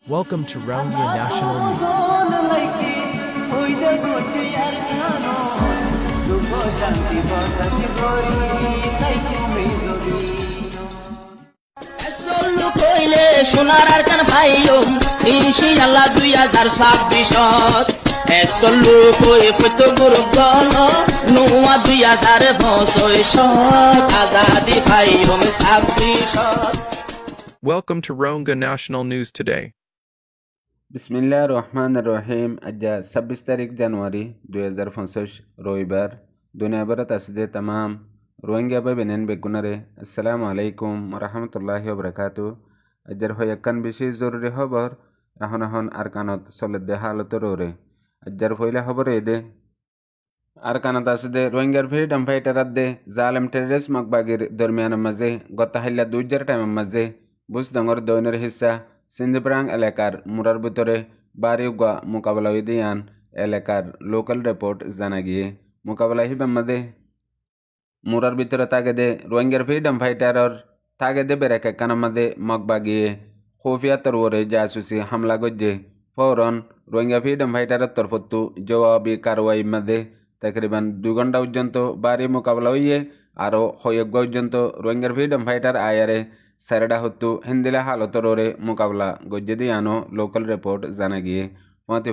Welcome to Roundia National News. সোনার Arkan phylum ইনশাআল্লাহ 2026 এসল্লু কই ফটো গ্রুপ গণ নুয়া 2025 Azadi phylum 26 Welcome to Ronga National News Today. বিসমিল্লাহির রহমানির রহিম। আজ 26 তারিখ জানুয়ারি 2025 রবিবার। দুনিয়া ভরত আসিদে तमाम রোহিঙ্গা ভাই বেনেন বেগুনারে আসসালামু আলাইকুম ওয়া রাহমাতুল্লাহি ওয়া বারাকাতুহু। আজের হয়াক্কান বেশি জরুরি খবর এখন আরকানত চলতে হালত রোরে। আজের পয়লা খবর এদে আরকানত আসিদে রোহিঙ্গার ফ্রিডম ফাইটার দে জালেম টেররিস্ট মকবাগির দরমিয়ানের মাঝে গত হাইলা 2000 টাইমের মাঝে বুসদঙ্গর দৈনের হিস্সা সিন্দিপ্রাং এলাকার মুরার ভিতরে বাড়িউগা মোকাবেলা দিয়ান এলাকার লোকাল রিপোর্ট জানা গিয়ে মোকাবেলা হিবাম্মাদে মুরার ভিতরে তাকে দে রোহিঙ্গার ফ্রিডম ফাইটারর তাকে দে বেড়ে কানামাদে মকবা গিয়ে খোফিয়া তরওরে জাসুসি হামলা গজ্জে ফৌরন রোহিঙ্গা ফ্রিডম ফাইটারের তরফত্তু জবাবি কারওয়াই মাদে তকরিবান 2 ঘন্টা পর্যন্ত বাড়ি মোকাবেলা হইয়ে আরও কয়েক পর্যন্ত রোহিঙ্গার ফ্রিডম ফাইটার আয়ারে সারেডা হত্তু হিন্দিলা হালতরে মোকাবেলা গজ্জে দিয়ানো লোকাল রিপোর্ট জানা গিয়ে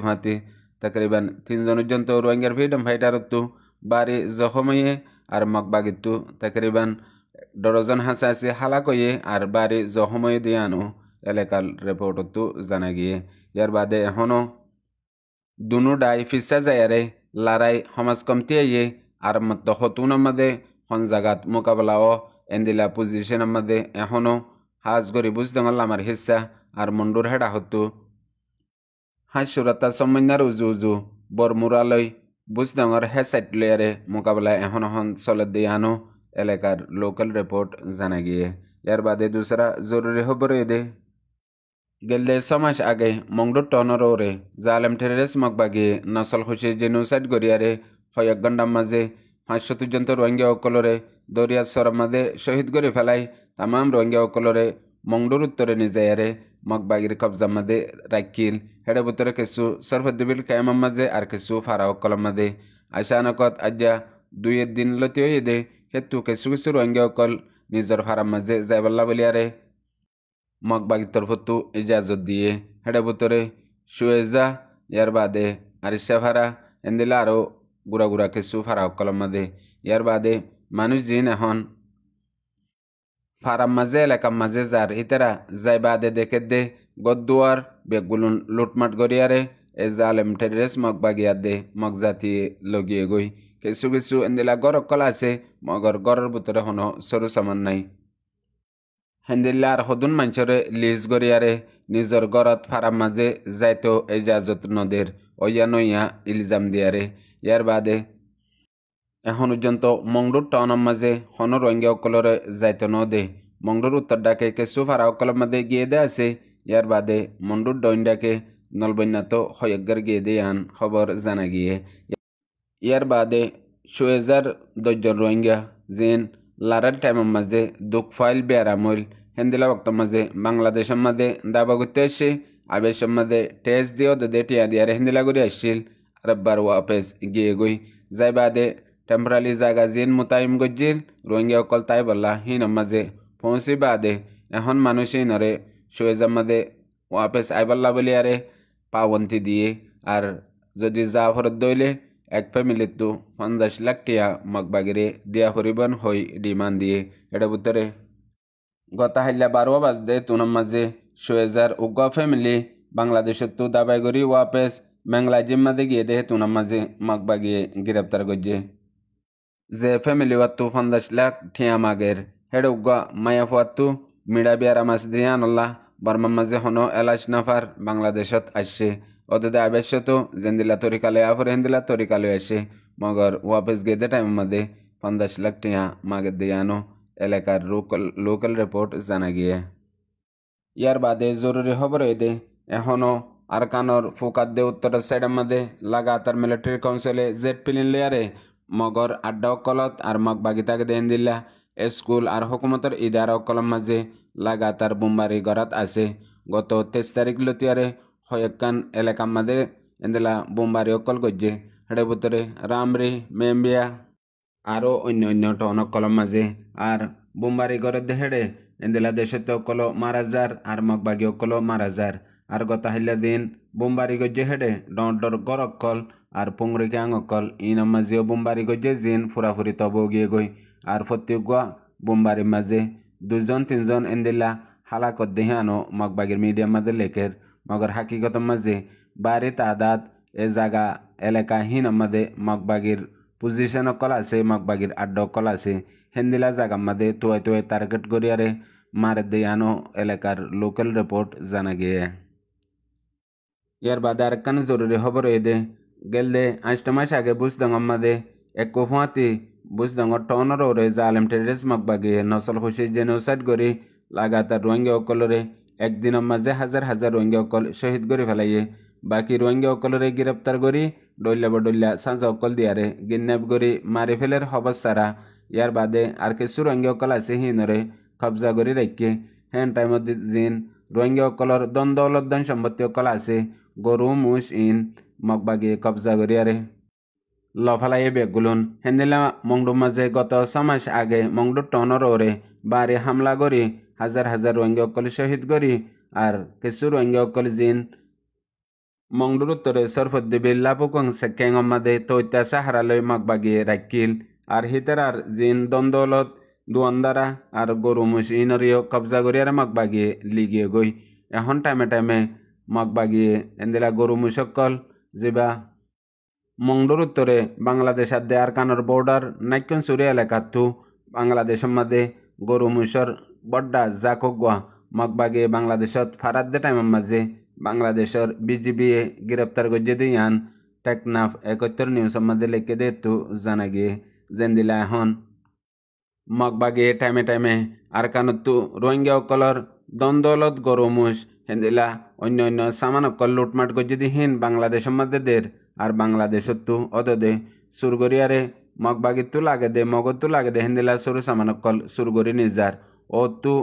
ফাঁতি তকরিবান 3 জন পর্যন্ত রোহিঙ্গার ফ্রিডম ফাইটার হত্তু বাড়ি জখমইয়ে আর মকবাগিত্তু তকরিবান 10 জন হাসাসি হালাকইয়ে আর বাড়ি জখমই দিয়ানো এলাকার রিপোর্ট হত্তু জানা গিয়ে ইয়ার বাদে এখনও দুনু ডাই ফিসা যায়ারে লড়াই সমাজ কমতি আইয়ে আর মত হতুনের মাদে হন জাগাত মোকাবেলাও এন্দিলা পজিশনের মাদে এখনও হাজ গরি বুঝদঙ্গল আমার হিস্সা আর মন্ডুর হেডা হতু হাজ সুরাতা সম্মান্যার উজু বরমুরালয় বুঝদঙ্গর হে সাইট লেয়ারে মোকাবেলা এখন হন চলে দিয়ানো এলাকার লোকাল রিপোর্ট জানা গিয়ে ইয়ার বাদে দুসরা জরুরি খবর দে গেলে সমাজ আগে মংডুর টনরে জালেম টেররিস্ট মকবাগি নসল খুশি জেনোসাইড গরিয়ারে কয়েক ঘন্টার মাঝে 500 পর্যন্ত রোহিঙ্গা অকলরে দরিয়া সরম মাঝে শহীদ করে ফেলাই তামাম রোহিঙ্গা অকলরে মংডুর উত্তরে নিজায়ারে মকবাগির কবজা মাঝে রাখিল হেডে ভিতরে কিছু সরফদ্দিবিল কায়ামার মাঝে আর কিছু ফারা অকলের মাঝে আশানকত আজ্ঞা 2 দিন লতিও দে হেতু কিছু রোহিঙ্গা অকল নিজের ফারার মাঝে যাইবাল্লা বলিয়ারে মকবাগির তরফত্তু ইজাজত দিয়ে হেডে ভিতরে সুয়েজা ইয়ার বাদে আরিসা ফারা এন্দিলা আরও গুড়া কিছু ফারা অকলের মাঝে ইয়ার বাদে মানুষ জিন এখন ফারাম মাঝে এলাকার মাঝে যার ইতারা যাই বাদে দেখে দে গদ্দুয়ার বেগুলুন লুটমাট গড়িয়ারে এ জালেম টেররিস্ট মকবাগিয়ার দে মগজাতি লগিয়ে গই কিছু এন্দিলা গড় অকল আছে মগর গড়ের ভিতরে হনো সরু সামান নাই হেন্দিল্লার হদুন মানুষরে লিজ গড়িয়ারে নিজর গড়ত ফারাম মাঝে যাইতো এজাজত নদের অয়া নইয়া ইলজাম দিয়ারে ইয়ার বাদে এখন পর্যন্ত মংডুর টাউনের মাঝে হন রোহিঙ্গা অকলরে যাইতো নদে মংডুর উত্তর ডাকে কিছু ফারা অকলের মাঝে গিয়ে দে আছে ইয়ার বাদে মন্ডুর ডইন ডাকে নলবন্যাতো হয়গ্গার গিয়ে দে আন খবর জানা গিয়ে ইয়ার বাদে 10,000 রোহিঙ্গা জিন লারার টাইমের মাঝে দুঃখ ফাইল বেয়ারামইল হেন্দিলা বক্তর মাঝে বাংলাদেশের মাঝে দাবা করতে আসছে আবেশের মাঝে টেস্ট দিয়েও দে টিয়া দিয়ারে হেন্দিলা করে আসছিল রব্বার ওয়াপেস গিয়ে গই যাই বাদে টেম্পোরারি জায়গা জিন মোতায়েম গজ্জিল রোহিঙ্গা অকল তাই বললা হিনের মাঝে পৌঁছি বাদে এখন মানুষ হিনরে সুয়েজার মাঝে ওয়াপেস আইবাল্লা বলিয়ারে পাবন্তি দিয়ে আর যদি যা ফরত দইলে এক ফ্যামিলিতো 50 লাখ টিয়া মকবাগিরে দিয়া হরিবন হই ডিমান্ড দিয়ে এটা ভিতরে গত হাইলা 12 বাজদে তুনার মাঝে সুয়েজার উগ্র ফ্যামিলি বাংলাদেশের তো দাবাই করি ওয়াপেস মেংলা জিম্মাদে গিয়ে দেহে তুনার মাঝে মকবাগিয়ে গ্রেপ্তার করছে যে ফ্যামিলি ওয়াত্তু 50 লাখ টিয়া মাগের হেড উগ্র মায়া ফুয়াত্তু মিডা বিয়ারা মাস দিয়ানল্লাহ বর্মার মাঝে হনো এলাশ নাফার বাংলাদেশত আসছে অতদে আবেশত জেন্দিলা তরিকালে আফর হেন্দিলা তরিকালে আসে মগর ওয়াপেস গেদে টাইম মধ্যে 50 লাখ টিয়া মাগের দিয়ানো এলাকার লোকাল রিপোর্ট জানা গিয়ে ইয়ার বাদে জরুরি খবর দে এখনও আরকানোর ফুকাত দে উত্তরের সাইডের মধ্যে লাগাতার মিলিটারি কাউন্সিলে জেট প্লেন লেয়ারে মগর আড্ডা অকলত আর মকবাগিতাকে দেন দিল্লা স্কুল আর হুকুমতের ইদারা অকলের মাঝে লাগাতার বোমবারি গড়াত আছে গত 23 তারিখ লতিয়ারে হয়কান এলাকা মাঝে এন্দেলা বোমবারি অকল গজ্জে হেডে ভিতরে রামরি মেম্বিয়া আরও অন্য টন অকল মাঝে আর বোমবারি করে হেডে এন্দেলা দেশে অকল মারাজার আর মগবাগি অকল মারাজার আর গত হাইলা দিন বোমবারি গজ্জে হেডে ডর গর অকল আর পুংরি ক্যাং অকল ইনাম মাঝেও বোমবারি গজ্জে জিন ফুরাফুরি তব গিয়ে গই আর ফত্যুগুয়া বোমবারির মাঝে 2-3জন এন্দেলা হালাকত দেহে আনো মগবাগির মিডিয়াম মাঝে লেখের মগর হাকিগত মাঝে বাড়ি তাদাত এ জায়গা এলাকা হীন মাঝে মগবাগির পজিশন অকল আছে মগবাগির আড্ড অকল আছে হেন্দিলা জায়গা মাঝে তুয়াই টার্গেট করিয়ারে মারে দিয়ে আনো এলাকার লোকাল রিপোর্ট জানা গিয়ে ইয়ার বাদে আরেকখান জরুরি খবর দে গেল দে 8 মাস আগে বুঝদাঙ্গর মাঝে এক কুফুয়াতি বুঝদাঙ্গর টনের ওরে জালেম টেরিস মগবাগি নসল খুশি জেনোসাইড করি লাগাতার রোহিঙ্গা অকলরে একদিনের মাঝে হাজার রোহিঙ্গা অকল শহীদ করে ফেলাইয়ে বাকি রোহিঙ্গা অকলরে গ্রেপ্তার করি ডল্লা সাঁজা অকল দিয়ারে কিডন্যাপ করি মারি ফেলের হবস সারা ইয়ার বাদে আর কিছু রোহিঙ্গা অকল আছে হিনরে কবজা করি রাখে হেন টাইমত জিন রোহিঙ্গা অকলর দ্বন্দ্ব অলদ্দন সম্পত্তি অকল আছে গরু মুস ইন মগবাগি কবজা করিয়ারে লফালাইয়ে বেগুলুন হেন্দিলা মংডুর মাঝে গত 6 মাস আগে মংডুর টনর ওরে বাড়ি হামলা করি হাজার রোহিঙ্গা অকল শহীদ করি আর কিছু রোহিঙ্গা অকল জিন মংডুর উত্তরে সরফদ্দিবিল লাপুকং সেকেং মাদে তৈতা সাহারালয় মগবাগিয়ে রাখিল আর হিতারার জিন দ্বন্দ্বলত দুয়ান্দারা আর গরু মুসিনরিও কবজা করিয়ারে মগবাগিয়ে লিগিয়ে গই এখন টাইমে মগবাগিয়ে এন্দিলা গরু মুসকল জিবা মংডুর উত্তরে বাংলাদেশ আর দেয়ার কানর বর্ডার নাইকন সুরি এলাকাত বাংলাদেশের মাঝে গরু মুসর বড্ডা জাকগুয়া মগবাগে বাংলাদেশত ফারাদ দে টাইমের মাঝে বাংলাদেশের বিজিবি গ্রেপ্তার গজ্জে দিয়ান টেকনাফ 71 নিউজের মাঝে লিখে দে তো জানা গিয়ে জেন্দিলা এখন মগবাগে টাইমে আর কানত রোহিঙ্গা অকলর দ্বন্দ্বলত গরু মুস হেন্দিলা অন্য সামান অকল লুটমাট গজ্জে দিহীন বাংলাদেশের মাঝে দের আর বাংলাদেশত তো অদে সুরগরিয়ারে মগবাগিত লাগে দে মগত লাগে দে হেন্দিলা সরু সামানকল সুরগরি নিজার ও তু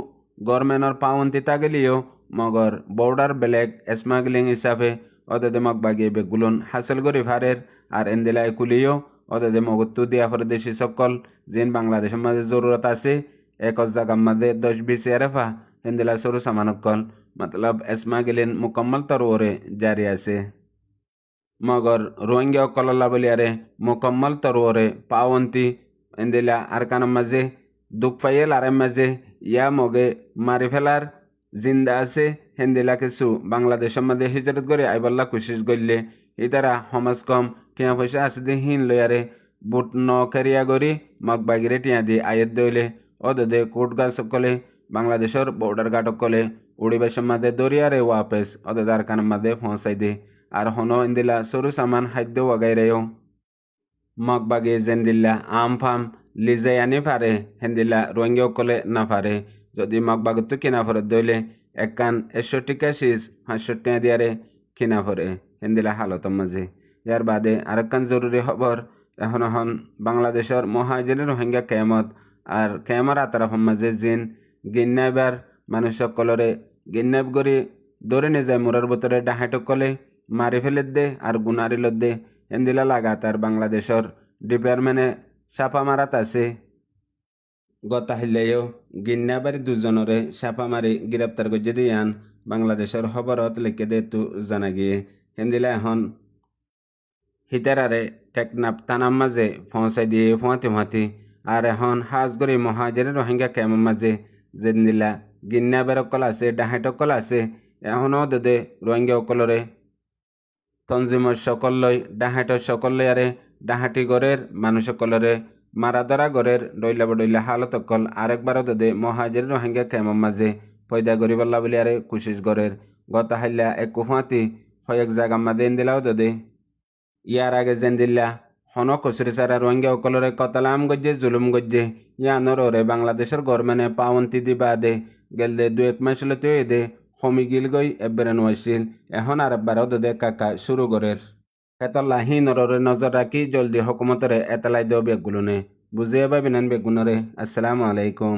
গভর্নমেন্টর পাওন্তি তাগেলিও মগর বর্ডার ব্ল্যাক স্মাগলিং হিসাবে অদে মগবাগি বেগুলন হাসিল করি ফারের আর এন্দিলা কুলিও অদে মগত দিয়া ফরে দেশি সকল যেন বাংলাদেশের মাঝে জরুরত আছে এক জায়গার মাঝে 10-20 এরেফা হেন্দিলা সরু সামানকল মতলব স্মাগলিং মুকম্মল তর ওরে জারি আছে মগর রোহিঙ্গা অকল্লা বলিয়ারে মুকম্মল তরওরে পাওন্তি এন্দিলা আর কানের মাঝে দুঃখ পাইয়েল আর মাঝে ইয়া মগে মারি ফেলার জিন্দা আছে হেন্দিলা কিছু বাংলাদেশের মাঝে হিজরত করে আইবল্লা কোশিশ করলে ইতারা সমাজ কম টিয়া পয়সা আছে দি হিন লয়ারে বুট ন কেরিয়া করি মগবাগিরে টিয়া দি আয়ের দইলে অদে কোট গাছ সকলে বাংলাদেশের বর্ডার গার্ড সকলে উড়িবাসের মাঝে দরিয়ারে ওয়াপেস অদে আর কানের মাঝে পৌঁছাই দে আর হনো ইন্দিলা সরু সামান খাদ্য ওয়াগাইরেও মগবাগে জেন্দিল্লা আম ফাম লিজে আনি পারে হেন্দিলা রোহিঙ্গা অকলে না পারে যদি মগবাগত কিনা ফরে দইলে একান 100 টাকা শীষ 500 টাকা দিয়ারে কিনা ফরে হেন্দিলা হালতর মাঝে ইয়ার বাদে আরেকখান জরুরি খবর এখন বাংলাদেশের মহাজিনের রোহিঙ্গা কেয়ামত আর কেয়ামর আতারাফর মাঝে জিন গিন্নাইবার মানুষ সকলরে গিন্নাইব করি দৌড়ে নিয়ে যায় মোড়ার ভিতরে ডাহাইটকলে মারি ফেলে দে আর গুনারিল দে এন্দিলা লাগাতার বাংলাদেশের ডিপার্টমেন্টে ছাপা মারাত আছে গত হিলেও গিন্নাবাড়ি 2জনরে ছাপা মারি গ্রেপ্তার করছে দিয়ান বাংলাদেশের খবরত লিখে দে তো জানা গিয়ে এন্দিলা এখন হিতারারে টেকনাফ থানার মাঝে পৌঁছাই দিয়ে ফুঁয়াতি আর এখন হাজগরি মহাজের রোহিঙ্গা ক্যাম্পের মাঝে জেন্দিলা গিন্নাবের অকল আছে ডাহাইট অকল আছে এখনও দে রোহিঙ্গা অকলরে তঞ্জিমর সকল লই ডাহাইটর সকল লয়ারে ডাহাটি গড়ের মানুষ সকলরে মারাদরা গড়ের ডইলা হালত অকল আরেকবারও দে মহাজের রোহিঙ্গা ক্যাম্পের মাঝে পয়দা গরিবাল্লা বলিয়ারে কোশিশ গড়ের গত হাইলা এক কুফাতি কয়েক জায়গা মাঝে এন্দিলাও দে ইয়ার আগে জেন্দিল্লা হন কচুরি সারা রোহিঙ্গা অকলরে কতলাম গজ্জে জুলুম গজ্জে ইয়ানোর ওরে বাংলাদেশের গভর্নমেন্টে পাওন্তি দিবা দে গেল দে 2-1 মাস লতে দে কমি গিল গই এবারে নয়ছিল এখন আর একবারও দে কাকা শুরু করের এতলা হিনরে নজর রাখি জলদি হকুমতরে এতলাই দেও বেগুলনে বুঝিয়ে পাবিনেন বেগুনরে। আসসালামু আলাইকুম।